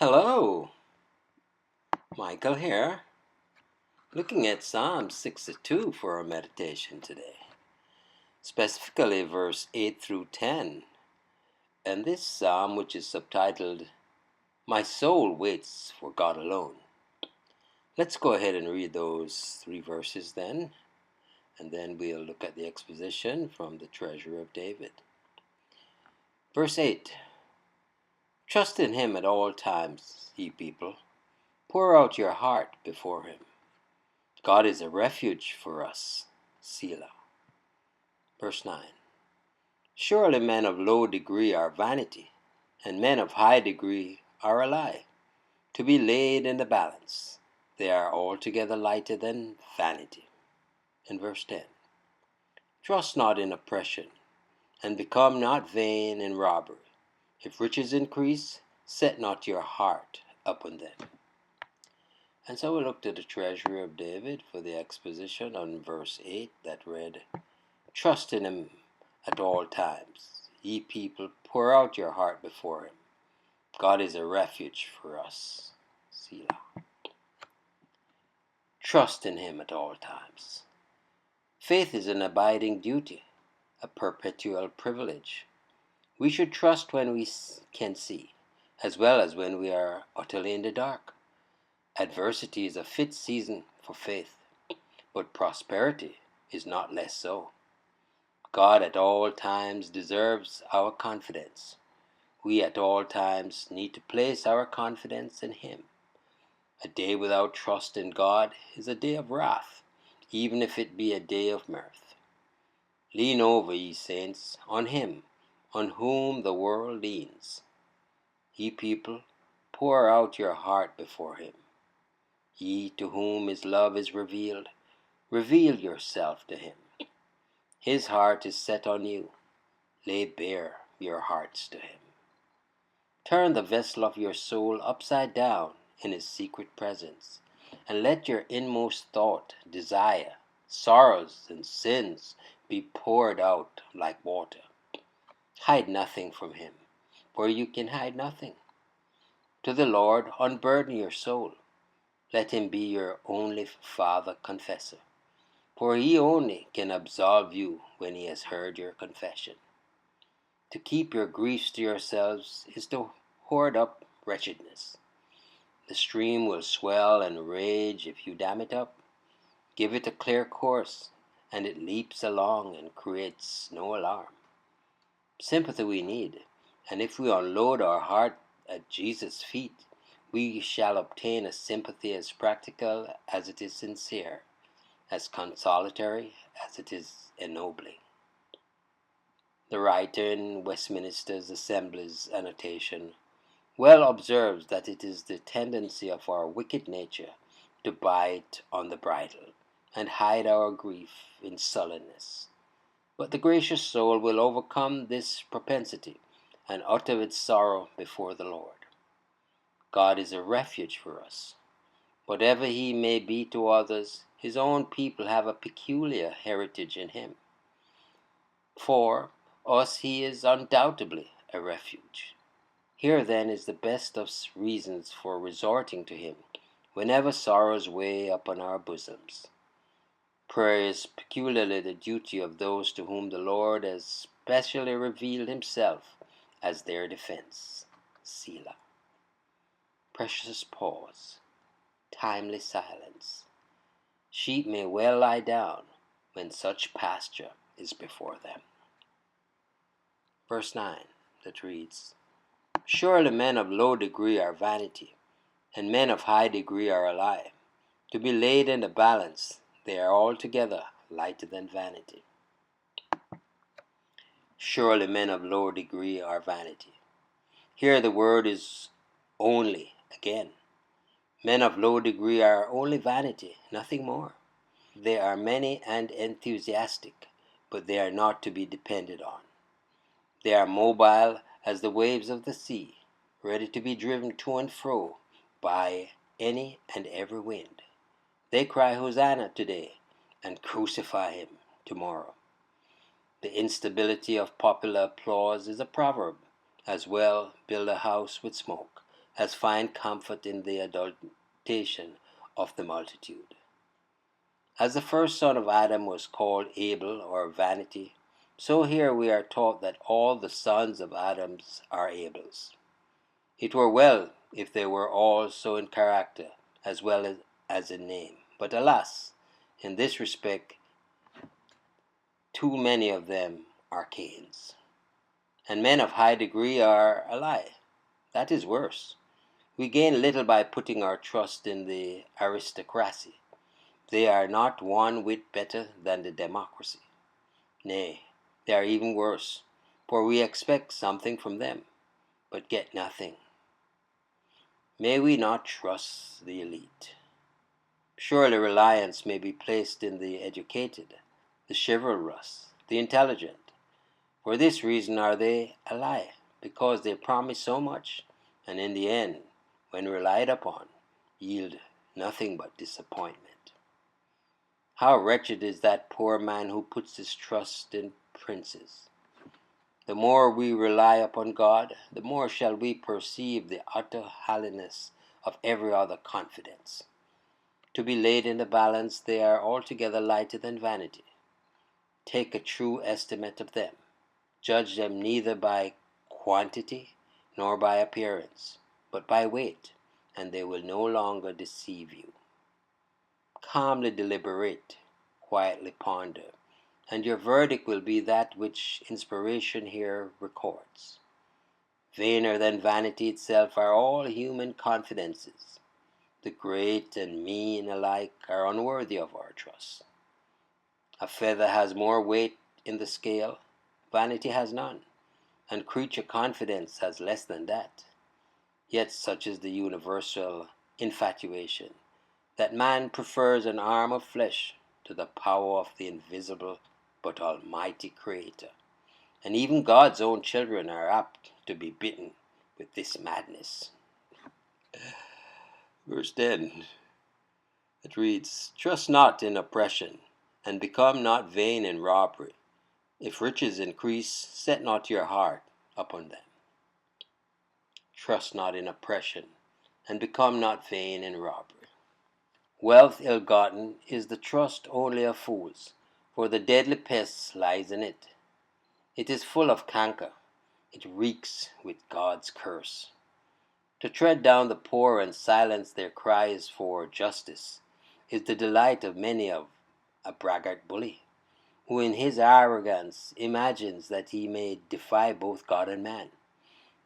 Hello, Michael here, looking at Psalm 62 for our meditation today, specifically verse 8 through 10. And this psalm, which is subtitled, My Soul Waits for God Alone. Let's go ahead and read those three verses then, and then we'll look at the exposition from the Treasure of David. Verse 8, Trust in him at all times, ye people. Pour out your heart before him. God is a refuge for us. Selah. Verse 9. Surely men of low degree are vanity, and men of high degree are a lie. To be laid in the balance, they are altogether lighter than vanity. And verse 10. Trust not in oppression, and become not vain in robbery. If riches increase, set not your heart upon them. And so we looked at the Treasure of David for the exposition on verse 8 that read, Trust in him at all times. Ye people, pour out your heart before him. God is a refuge for us. Selah. Trust in him at all times. Faith is an abiding duty, a perpetual privilege. We should trust when we can see, as well as when we are utterly in the dark. Adversity is a fit season for faith, but prosperity is not less so. God at all times deserves our confidence. We at all times need to place our confidence in him. A day without trust in God is a day of wrath, even if it be a day of mirth. Lean over, ye saints, on him, on whom the world leans. Ye people, pour out your heart before him. Ye to whom his love is revealed, reveal yourself to him. His heart is set on you. Lay bare your hearts to him. Turn the vessel of your soul upside down in his secret presence, and let your inmost thought, desire, sorrows, and sins be poured out like water. Hide nothing from him, for you can hide nothing. To the Lord unburden your soul. Let him be your only Father confessor, for he only can absolve you when he has heard your confession. To keep your griefs to yourselves is to hoard up wretchedness. The stream will swell and rage if you dam it up. Give it a clear course, and it leaps along and creates no alarm. Sympathy we need, and if we unload our heart at Jesus' feet, we shall obtain a sympathy as practical as it is sincere, as consolatory as it is ennobling. The writer in Westminster's Assembly's annotation well observes that it is the tendency of our wicked nature to bite on the bridle and hide our grief in sullenness. But the gracious soul will overcome this propensity and utter its sorrow before the Lord. God is a refuge for us. Whatever he may be to others, his own people have a peculiar heritage in him. For us he is undoubtedly a refuge. Here then is the best of reasons for resorting to him whenever sorrows weigh upon our bosoms. Prayer is peculiarly the duty of those to whom the Lord has specially revealed himself as their defense. Selah. Precious pause, timely silence. Sheep may well lie down when such pasture is before them. Verse 9 that reads, Surely men of low degree are vanity, and men of high degree are a lie. To be laid in the balance, they are altogether lighter than vanity. Surely men of low degree are vanity. Here the word is only again. Men of low degree are only vanity, nothing more. They are many and enthusiastic, but they are not to be depended on. They are mobile as the waves of the sea, ready to be driven to and fro by any and every wind. They cry Hosanna today and crucify him tomorrow. The instability of popular applause is a proverb, as well build a house with smoke as find comfort in the adultation of the multitude. As the first son of Adam was called Abel or vanity, so here we are taught that all the sons of Adam are Abels. It were well if they were all so in character as well as in name. But alas, in this respect, too many of them are Cains. And men of high degree are alike. That is worse. We gain little by putting our trust in the aristocracy. They are not one whit better than the democracy. Nay, they are even worse, for we expect something from them, but get nothing. May we not trust the elite. Surely reliance may be placed in the educated, the chivalrous, the intelligent. For this reason are they a lie, because they promise so much, and in the end, when relied upon, yield nothing but disappointment. How wretched is that poor man who puts his trust in princes! The more we rely upon God, the more shall we perceive the utter hollowness of every other confidence. To be laid in the balance, they are altogether lighter than vanity. Take a true estimate of them. Judge them neither by quantity nor by appearance, but by weight, and they will no longer deceive you. Calmly deliberate, quietly ponder, and your verdict will be that which inspiration here records. Vainer than vanity itself are all human confidences. The great and mean alike are unworthy of our trust. A feather has more weight in the scale, vanity has none, and creature confidence has less than that. Yet such is the universal infatuation, that man prefers an arm of flesh to the power of the invisible but almighty Creator. And even God's own children are apt to be bitten with this madness. Verse 10, it reads, "Trust not in oppression, and become not vain in robbery. If riches increase, set not your heart upon them." Trust not in oppression, and become not vain in robbery. Wealth ill-gotten is the trust only of fools, for the deadly pest lies in it. It is full of canker. It reeks with God's curse. To tread down the poor and silence their cries for justice is the delight of many of a braggart bully, who in his arrogance imagines that he may defy both God and man.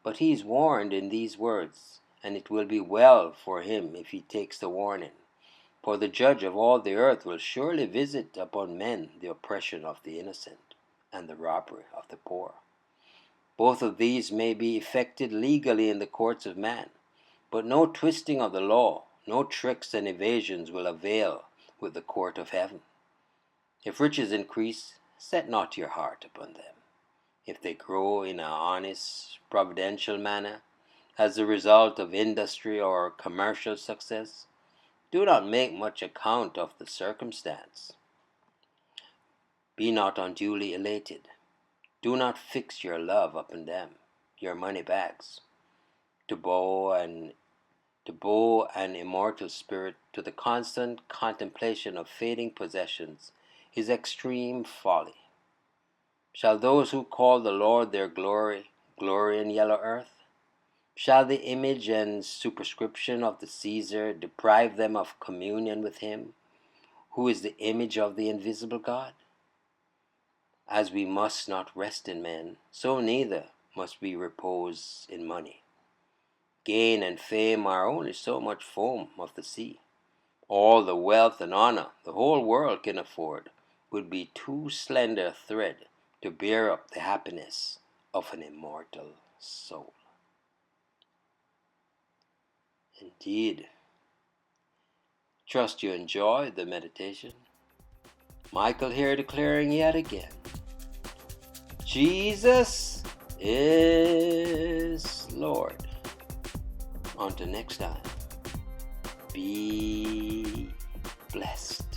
But he is warned in these words, and it will be well for him if he takes the warning. For the judge of all the earth will surely visit upon men the oppression of the innocent and the robbery of the poor. Both of these may be effected legally in the courts of man, but no twisting of the law, no tricks and evasions will avail with the court of heaven. If riches increase, set not your heart upon them. If they grow in an honest, providential manner, as the result of industry or commercial success, do not make much account of the circumstance. Be not unduly elated. Do not fix your love upon them, your money bags. To bow an immortal spirit to the constant contemplation of fading possessions is extreme folly. Shall those who call the Lord their glory, glory in yellow earth? Shall the image and superscription of the Caesar deprive them of communion with him, who is the image of the invisible God? As we must not rest in men, so neither must we repose in money. Gain and fame are only so much foam of the sea. All the wealth and honor the whole world can afford would be too slender a thread to bear up the happiness of an immortal soul. Indeed. Trust you enjoyed the meditation. Michael here declaring yet again, Jesus is Lord. Until next time, be blessed.